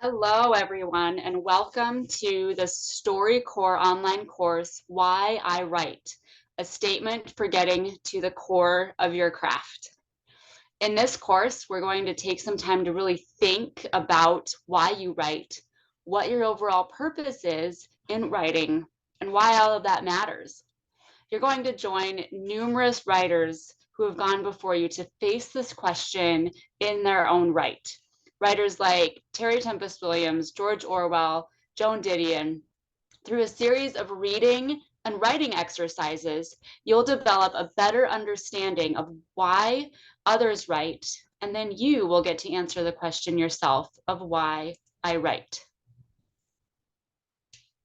Hello, everyone, and welcome to the StoryCorps online course, Why I Write, a statement for getting to the core of your craft. In this course, we're going to take some time to really think about why you write, what your overall purpose is in writing, and why all of that matters. You're going to join numerous writers who have gone before you to face this question in their own right. Writers like Terry Tempest Williams, George Orwell, Joan Didion. Through a series of reading and writing exercises, you'll develop a better understanding of why others write, and then you will get to answer the question yourself of why I write.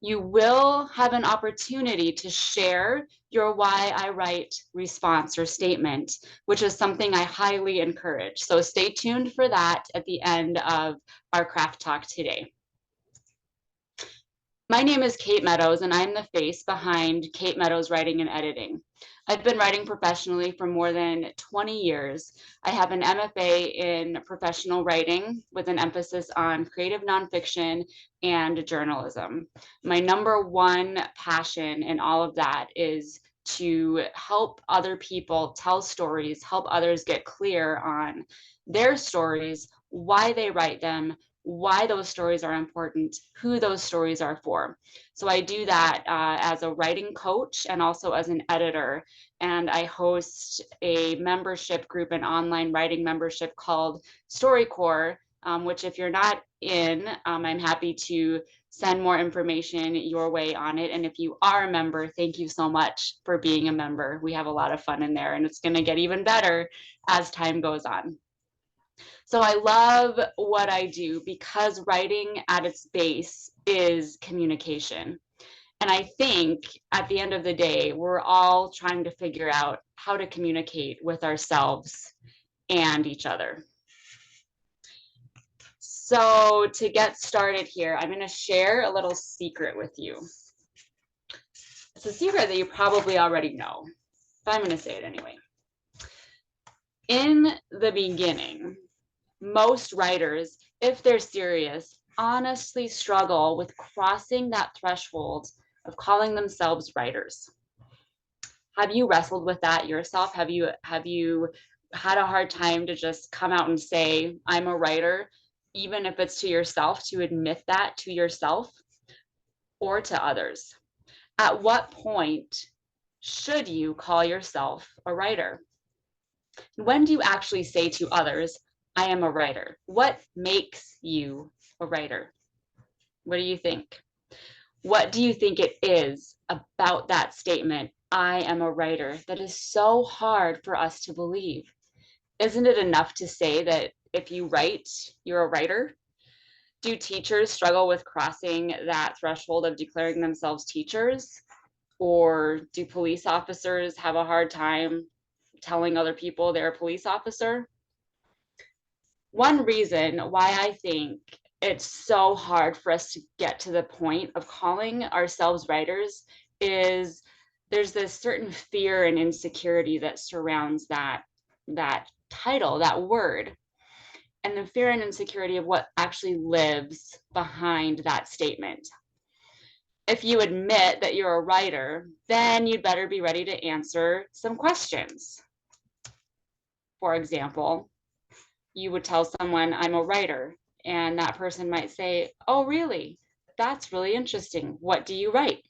You will have an opportunity to share your why I write response or statement, which is something I highly encourage. So stay tuned for that at the end of our craft talk today. My name is Kate Meadows, and I'm the face behind Kate Meadows Writing and Editing. I've been writing professionally for more than 20 years. I have an MFA in professional writing with an emphasis on creative nonfiction and journalism. My number one passion in all of that is to help other people tell stories, help others get clear on their stories, why they write them, why those stories are important, who those stories are for. So I do that as a writing coach and also as an editor. And I host a membership group, an online writing membership called StoryCorps, which if you're not in, I'm happy to send more information your way on it. And if you are a member, thank you so much for being a member. We have a lot of fun in there, and it's going to get even better as time goes on. So I love what I do because writing at its base is communication. And I think at the end of the day, we're all trying to figure out how to communicate with ourselves and each other. So to get started here, I'm going to share a little secret with you. It's a secret that you probably already know, but I'm going to say it anyway. In the beginning, most writers, if they're serious, honestly struggle with crossing that threshold of calling themselves writers. Have you wrestled with that yourself? Have you had a hard time to just come out and say, I'm a writer, even if it's to yourself, to admit that to yourself or to others? At what point should you call yourself a writer? When do you actually say to others, I am a writer? What makes you a writer? What do you think? What do you think it is about that statement, I am a writer, that is so hard for us to believe? Isn't it enough to say that if you write, you're a writer? Do teachers struggle with crossing that threshold of declaring themselves teachers? Or do police officers have a hard time telling other people they're a police officer? One reason why I think it's so hard for us to get to the point of calling ourselves writers is there's this certain fear and insecurity that surrounds that title, that word, and the fear and insecurity of what actually lives behind that statement. If you admit that you're a writer, then you'd better be ready to answer some questions. For example, you would tell someone, I'm a writer, and that person might say, oh, really? That's really interesting. What do you write?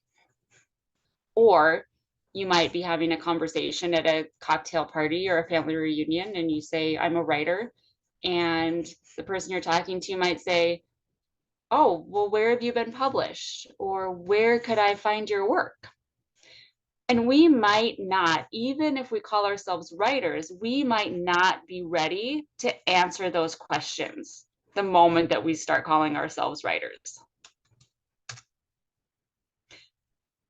Or you might be having a conversation at a cocktail party or a family reunion, and you say, I'm a writer. And the person you're talking to might say, oh, well, where have you been published? Or where could I find your work? And we might not, even if we call ourselves writers, we might not be ready to answer those questions the moment that we start calling ourselves writers.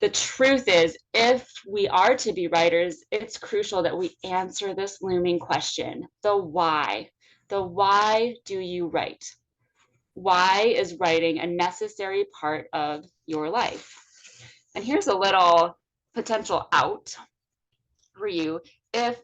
The truth is, if we are to be writers, it's crucial that we answer this looming question, the why. The why do you write? Why is writing a necessary part of your life? And here's a little potential out for you. If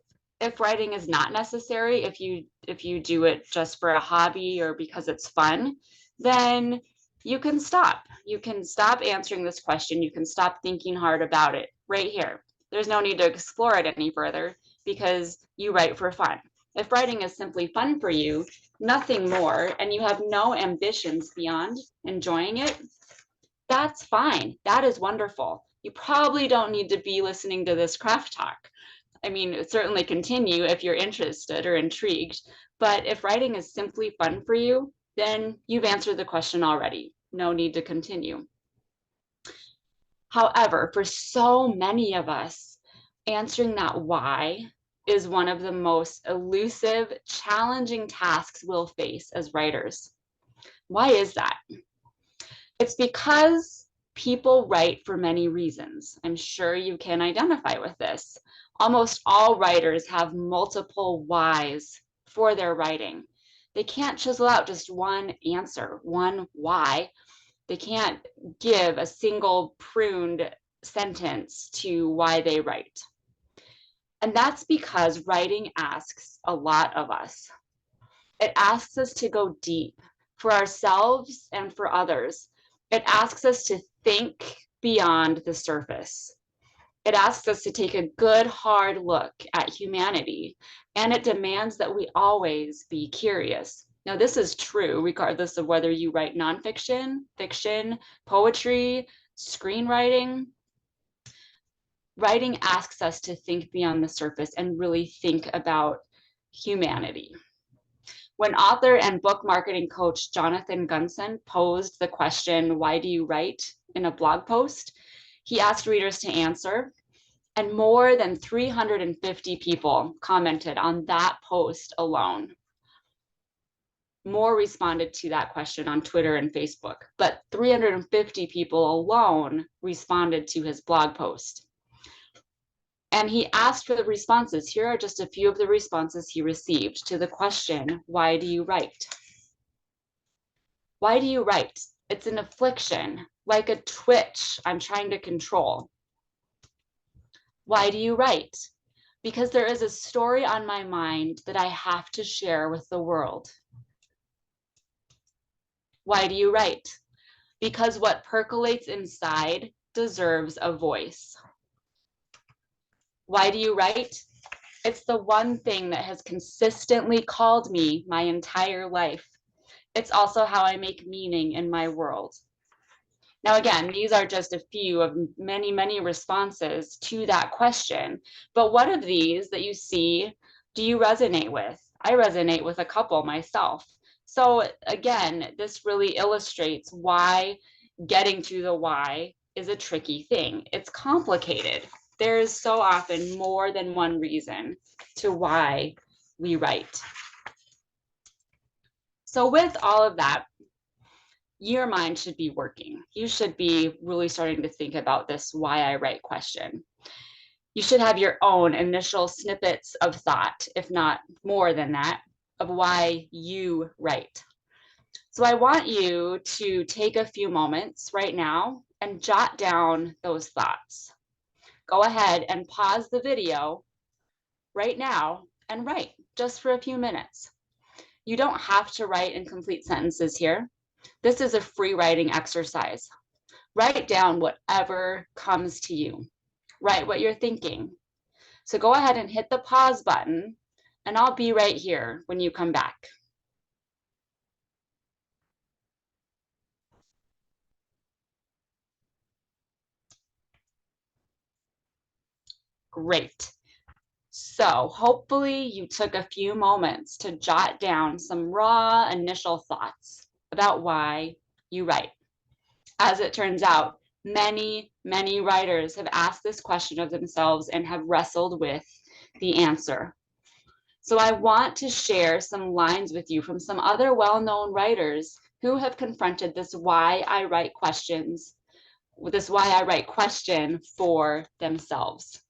writing is not necessary, if you do it just for a hobby or because it's fun, then you can stop. You can stop answering this question. You can stop thinking hard about it right here. There's no need to explore it any further because you write for fun. If writing is simply fun for you, nothing more, and you have no ambitions beyond enjoying it, that's fine. That is wonderful. You probably don't need to be listening to this craft talk. I mean, certainly continue if you're interested or intrigued, but if writing is simply fun for you, then you've answered the question already. No need to continue. However, for so many of us, answering that why is one of the most elusive, challenging tasks we'll face as writers. Why is that? It's because people write for many reasons. I'm sure you can identify with this. Almost all writers have multiple whys for their writing. They can't chisel out just one answer, one why. They can't give a single pruned sentence to why they write. And that's because writing asks a lot of us. It asks us to go deep for ourselves and for others. It asks us to think beyond the surface. It asks us to take a good, hard look at humanity, and it demands that we always be curious. Now, this is true regardless of whether you write nonfiction, fiction, poetry, screenwriting. Writing asks us to think beyond the surface and really think about humanity. When author and book marketing coach Jonathan Gunson posed the question, "Why do you write?" in a blog post, he asked readers to answer, and more than 350 people commented on that post alone. More responded to that question on Twitter and Facebook, but 350 people alone responded to his blog post. And he asked for the responses. Here are just a few of the responses he received to the question, "Why do you write?" Why do you write? It's an affliction, like a twitch I'm trying to control. Why do you write? Because there is a story on my mind that I have to share with the world. Why do you write? Because what percolates inside deserves a voice. Why do you write? It's the one thing that has consistently called me my entire life. It's also how I make meaning in my world. Now, again, these are just a few of many, many responses to that question. But what of these that you see do you resonate with? I resonate with a couple myself. So again, this really illustrates why getting to the why is a tricky thing. It's complicated. There is so often more than one reason to why we write. So with all of that, your mind should be working. You should be really starting to think about this why I write question. You should have your own initial snippets of thought, if not more than that, of why you write. So I want you to take a few moments right now and jot down those thoughts. Go ahead and pause the video right now and write just for a few minutes. You don't have to write in complete sentences here. This is a free writing exercise. Write down whatever comes to you. Write what you're thinking. So go ahead and hit the pause button, and I'll be right here when you come back. Great. So hopefully you took a few moments to jot down some raw initial thoughts about why you write. As it turns out, many, many writers have asked this question of themselves and have wrestled with the answer. So I want to share some lines with you from some other well-known writers who have confronted this why I write questions, this why I write question for themselves.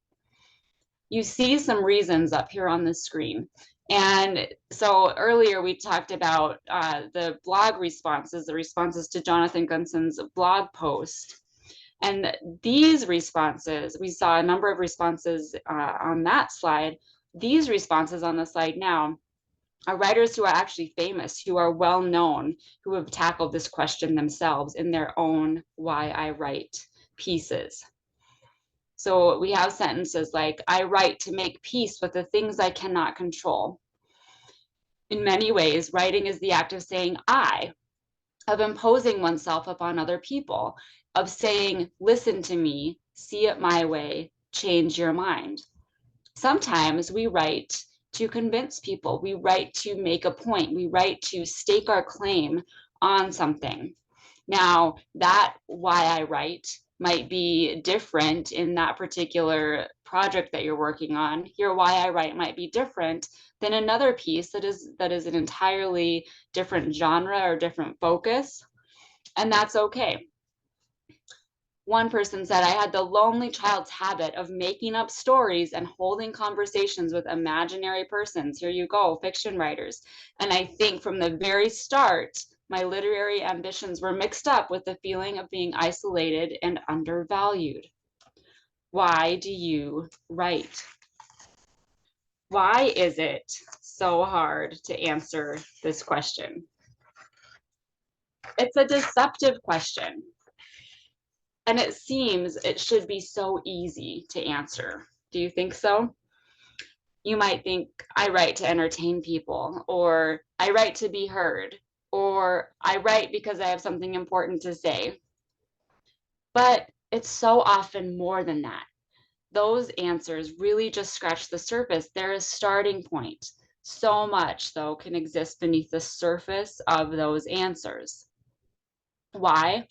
You see some reasons up here on the screen. And so earlier we talked about the blog responses, the responses to Jonathan Gunson's blog post. And these responses, we saw a number of responses on that slide. These responses on the slide now are writers who are actually famous, who are well known, who have tackled this question themselves in their own Why I Write pieces. So we have sentences like, I write to make peace with the things I cannot control. In many ways, writing is the act of saying I, of imposing oneself upon other people, of saying, listen to me, see it my way, change your mind. Sometimes we write to convince people, we write to make a point, we write to stake our claim on something. Now, that Why I Write might be different in that particular project that you're working on. Your Why I Write might be different than another piece that is an entirely different genre or different focus, and that's okay. One person said, I had the lonely child's habit of making up stories and holding conversations with imaginary persons. Here you go, fiction writers. And I think from the very start, my literary ambitions were mixed up with the feeling of being isolated and undervalued. Why do you write? Why is it so hard to answer this question? It's a deceptive question. And it seems it should be so easy to answer. Do you think so? You might think, I write to entertain people, or I write to be heard, or I write because I have something important to say. But it's so often more than that. Those answers really just scratch the surface. They're a starting point. So much, though, can exist beneath the surface of those answers. Why?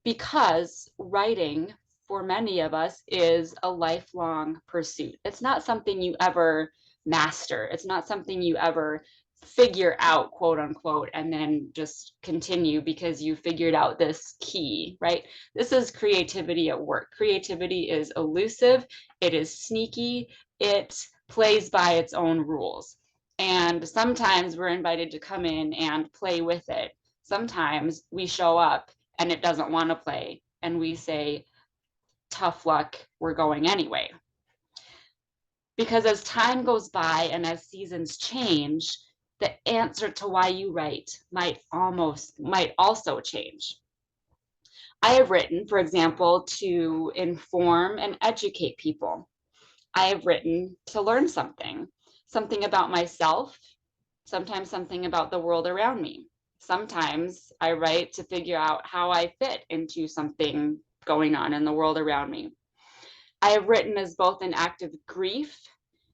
Because writing for many of us is a lifelong pursuit. It's not something you ever master. It's not something you ever figure out, quote unquote, and then just continue because you figured out this key, right? This is creativity at work. Creativity is elusive, it is sneaky, it plays by its own rules. And sometimes we're invited to come in and play with it. Sometimes we show up and it doesn't want to play, and we say, tough luck, we're going anyway. Because as time goes by and as seasons change, the answer to why you write might also change. I have written, for example, to inform and educate people. I have written to learn something about myself, sometimes something about the world around me. Sometimes I write to figure out how I fit into something going on in the world around me. I have written as both an act of grief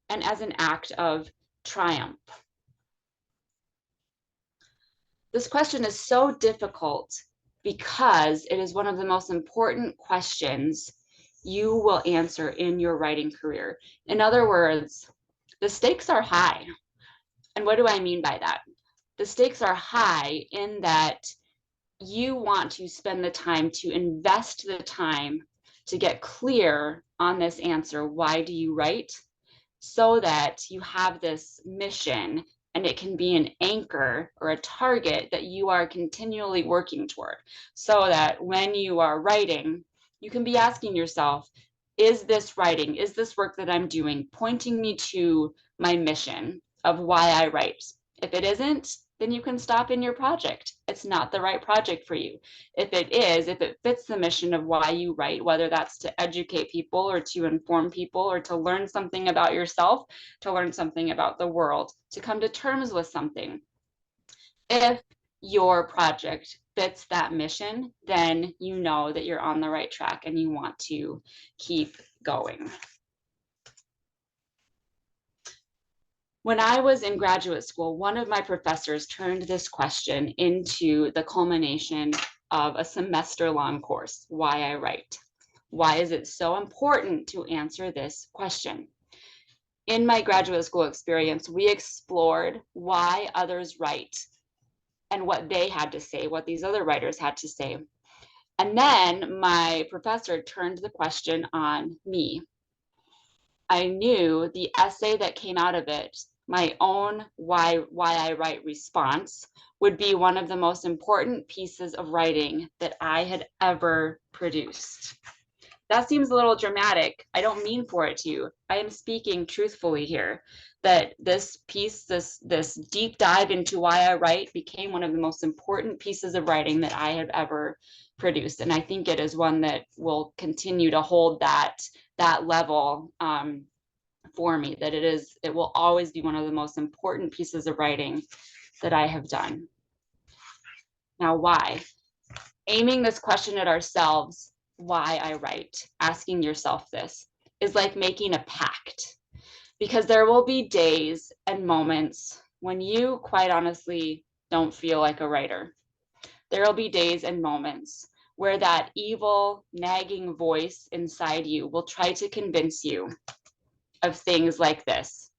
and as an act of triumph. This question is so difficult because it is one of the most important questions you will answer in your writing career. In other words, the stakes are high. And what do I mean by that? The stakes are high in that you want to spend the time to invest the time to get clear on this answer. Why do you write? So that you have this mission and it can be an anchor or a target that you are continually working toward. So that when you are writing, you can be asking yourself, is this writing, is this work that I'm doing pointing me to my mission of why I write? If it isn't, then you can stop in your project. It's not the right project for you. If it is, if it fits the mission of why you write, whether that's to educate people or to inform people or to learn something about yourself, to learn something about the world, to come to terms with something. If your project fits that mission, then you know that you're on the right track and you want to keep going. When I was in graduate school, one of my professors turned this question into the culmination of a semester-long course, Why I Write. Why is it so important to answer this question? In my graduate school experience, we explored why others write and what they had to say, what these other writers had to say. And then my professor turned the question on me. I knew the essay that came out of it, my own why I write response, would be one of the most important pieces of writing that I had ever produced. That seems a little dramatic. I don't mean for it to. I am speaking truthfully here, that this piece, this deep dive into why I write became one of the most important pieces of writing that I have ever produced. And I think it is one that will continue to hold that level for me, that it will always be one of the most important pieces of writing that I have done. Now, why? Aiming this question at ourselves, why I write, asking yourself this, is like making a pact, because there will be days and moments when you quite honestly don't feel like a writer. There will be days and moments where that evil, nagging voice inside you will try to convince you of things like this.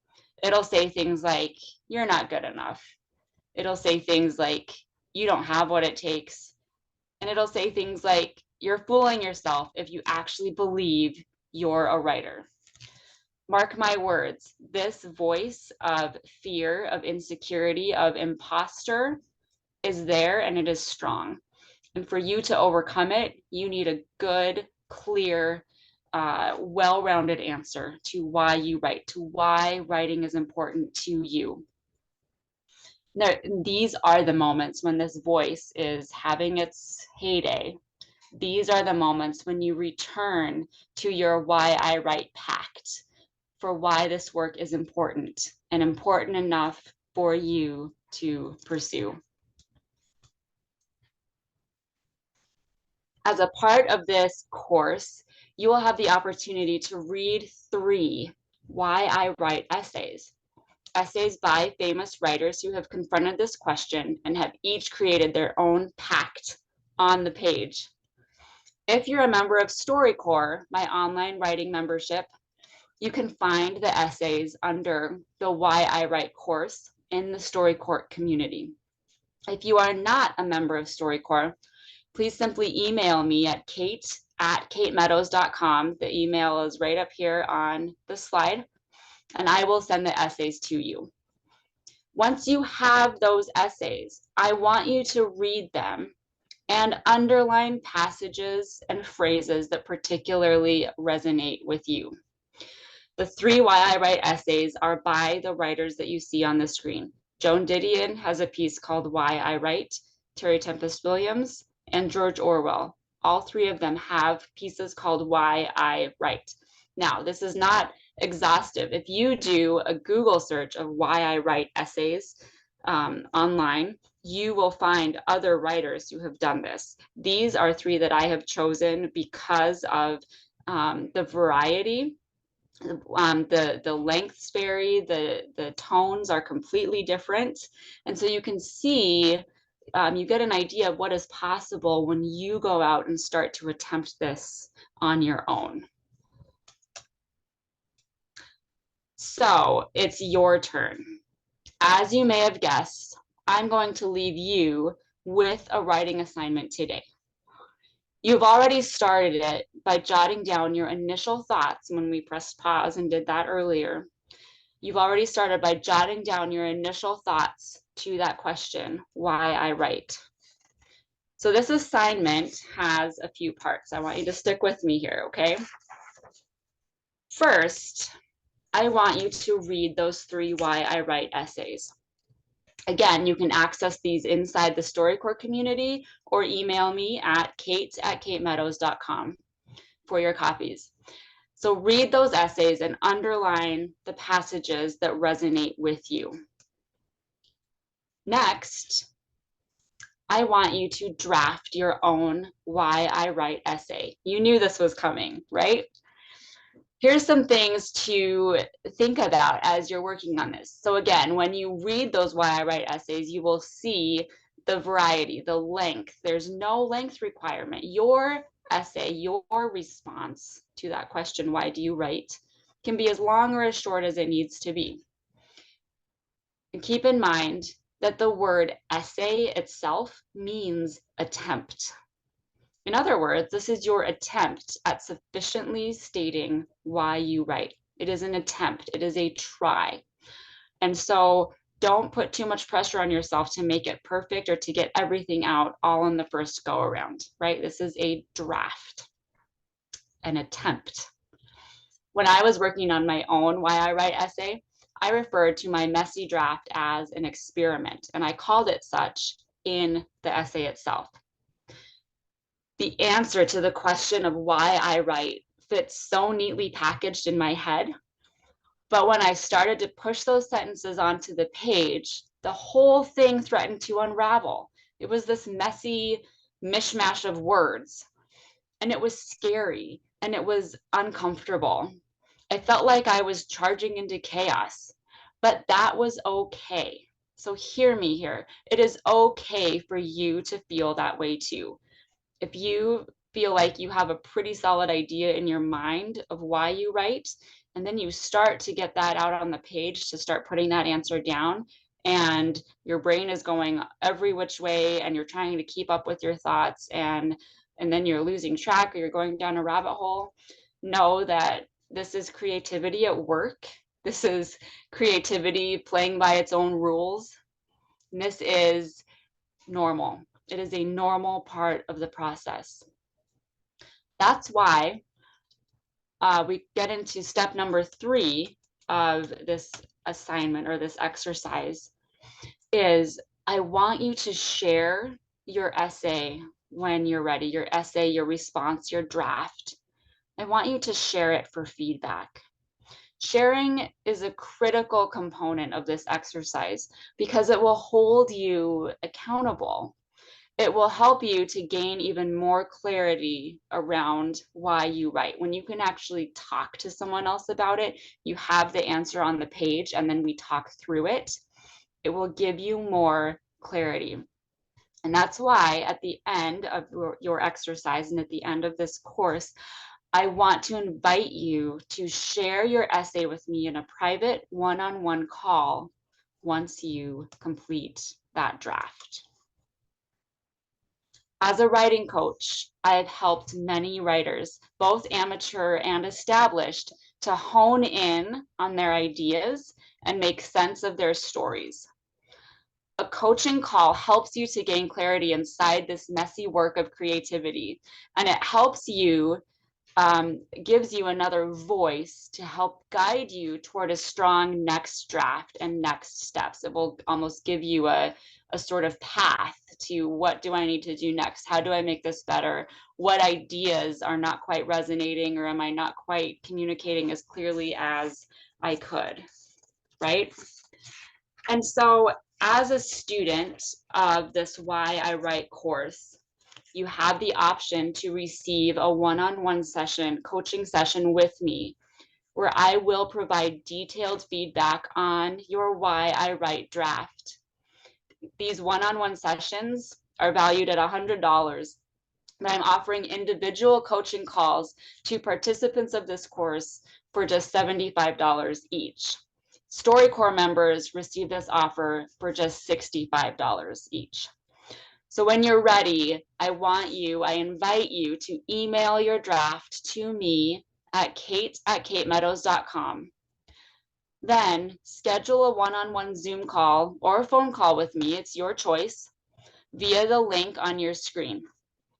It'll say things like, you're not good enough. It'll say things like, you don't have what it takes. And it'll say things like, you're fooling yourself if you actually believe you're a writer. Mark my words, this voice of fear, of insecurity, of imposter is there, and it is strong. And for you to overcome it, you need a good, clear, well-rounded answer to why you write, to why writing is important to you. Now, these are the moments when this voice is having its heyday. These are the moments when you return to your why I write pact, for why this work is important and important enough for you to pursue. As a part of this course, you will have the opportunity to read 3 Why I Write essays. Essays by famous writers who have confronted this question and have each created their own pact on the page. If you're a member of StoryCorps, my online writing membership, you can find the essays under the Why I Write course in the StoryCorps community. If you are not a member of StoryCorps, please simply email me at kate@katemeadows.com. The email is right up here on the slide, and I will send the essays to you. Once you have those essays, I want you to read them and underline passages and phrases that particularly resonate with you. The 3 Why I Write essays are by the writers that you see on the screen. Joan Didion has a piece called Why I Write, Terry Tempest Williams, and George Orwell. All 3 of them have pieces called Why I Write. Now, this is not exhaustive. If you do a Google search of Why I Write essays online, you will find other writers who have done this. These are 3 that I have chosen because of the variety. The lengths vary, the tones are completely different. And so you can see, you get an idea of what is possible when you go out and start to attempt this on your own. So it's your turn. As you may have guessed, I'm going to leave you with a writing assignment today. You've already started it by jotting down your initial thoughts when we pressed pause and did that earlier. You've already started by jotting down your initial thoughts to that question, why I write. So this assignment has a few parts. I want you to stick with me here, okay? First, I want you to read those 3 Why I Write essays. Again, you can access these inside the StoryCorps community or email me at kate@katemeadows.com for your copies. So read those essays and underline the passages that resonate with you. Next, I want you to draft your own Why I Write essay. You knew this was coming, right? Here's some things to think about as you're working on this. So again, when you read those Why I Write essays, you will see the variety, the length. There's no length requirement. Your essay, your response to that question, why do you write, can be as long or as short as it needs to be. And keep in mind that the word essay itself means attempt. In other words, this is your attempt at sufficiently stating why you write. It is an attempt, it is a try. And so don't put too much pressure on yourself to make it perfect or to get everything out all in the first go around, right? This is a draft. an attempt. When I was working on my own Why I Write essay, I referred to my messy draft as an experiment, and I called it such in the essay itself. The answer to the question of why I write fits so neatly packaged in my head. But when I started to push those sentences onto the page, the whole thing threatened to unravel. It was this messy mishmash of words, and it was scary and it was uncomfortable. I felt like I was charging into chaos, but that was okay. So hear me here. It is okay for you to feel that way too. If you feel like you have a pretty solid idea in your mind of why you write, and then you start to get that out on the page to start putting that answer down, and your brain is going every which way and you're trying to keep up with your thoughts, and then you're losing track or you're going down a rabbit hole, know that this is creativity at work. This is creativity playing by its own rules. And this is normal. It is a normal part of the process. That's why we get into step number 3 of this assignment or this exercise is I want you to share your essay when you're ready, your essay, your response, your draft. I want you to share it for feedback. Sharing is a critical component of this exercise because it will hold you accountable. It will help you to gain even more clarity around why you write. When you can actually talk to someone else about it, you have the answer on the page and then we talk through it. It will give you more clarity. And that's why at the end of your exercise and at the end of this course, I want to invite you to share your essay with me in a private one-on-one call once you complete that draft. As a writing coach, I have helped many writers, both amateur and established, to hone in on their ideas and make sense of their stories. A coaching call helps you to gain clarity inside this messy work of creativity, and it helps you gives you another voice to help guide you toward a strong next draft and next steps. It will almost give you a sort of path to what do I need to do next? How do I make this better? What ideas are not quite resonating, or am I not quite communicating as clearly as I could, right? And so as a student of this Why I Write course, you have the option to receive a one-on-one session, coaching session with me, where I will provide detailed feedback on your Why I Write draft. These one-on-one sessions are valued at $100, but I'm offering individual coaching calls to participants of this course for just $75 each. StoryCorps members receive this offer for just $65 each. So when you're ready, I invite you to email your draft to me at kate@katemeadows.com. Then schedule a one-on-one Zoom call or a phone call with me, it's your choice, via the link on your screen,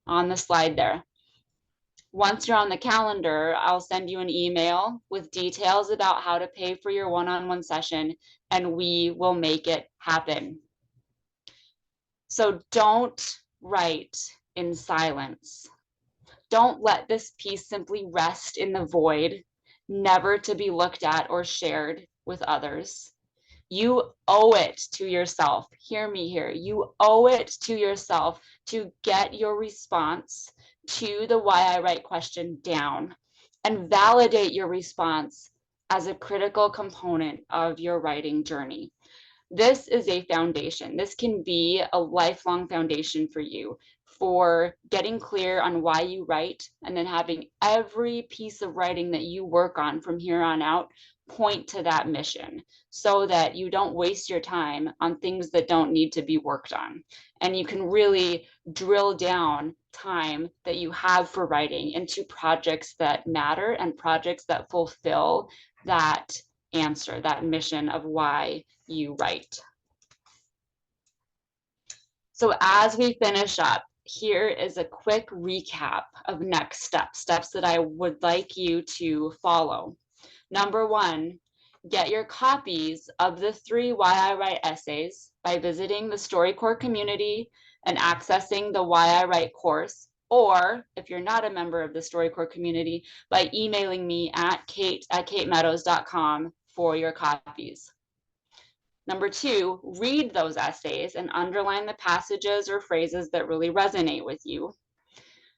on the slide there. Once you're on the calendar, I'll send you an email with details about how to pay for your one-on-one session, and we will make it happen. So don't write in silence. Don't let this piece simply rest in the void, never to be looked at or shared with others. You owe it to yourself. Hear me here. You owe it to yourself to get your response to the Why I Write question down and validate your response as a critical component of your writing journey. This is a foundation. This can be a lifelong foundation for you for getting clear on why you write, and then having every piece of writing that you work on from here on out point to that mission, so that you don't waste your time on things that don't need to be worked on. And you can really drill down time that you have for writing into projects that matter and projects that fulfill that answer, that mission of why you write. So as we finish up, here is a quick recap of next steps that I would like you to follow. Number 1, get your copies of the 3 Why I Write essays by visiting the StoryCorps community and accessing the Why I Write course, or if you're not a member of the StoryCorps community, by emailing me at kate@katemeadows.com for your copies. Number 2, read those essays and underline the passages or phrases that really resonate with you.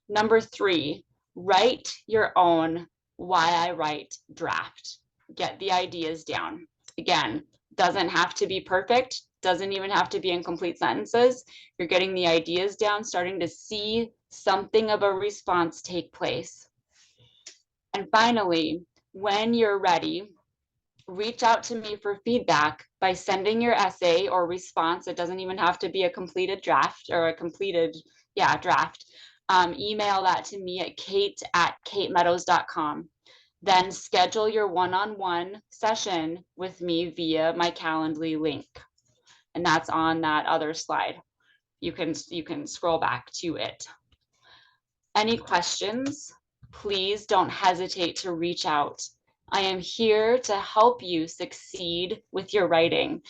Number 3, write your own Why I Write draft. Get the ideas down. Again, doesn't have to be perfect, doesn't even have to be in complete sentences. You're getting the ideas down, starting to see something of a response take place. And finally, when you're ready, reach out to me for feedback by sending your essay or response. It doesn't even have to be a completed draft or a completed, draft. Email that to me at kate@katemeadows.com. Then schedule your one-on-one session with me via my Calendly link. And that's on that other slide. You can scroll back to it. Any questions? Please don't hesitate to reach out. I am here to help you succeed with your writing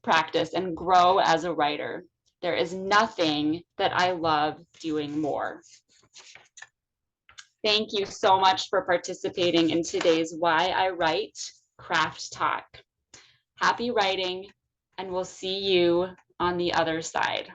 practice and grow as a writer. There is nothing that I love doing more. Thank you so much for participating in today's Why I Write Craft Talk. Happy writing, and we'll see you on the other side.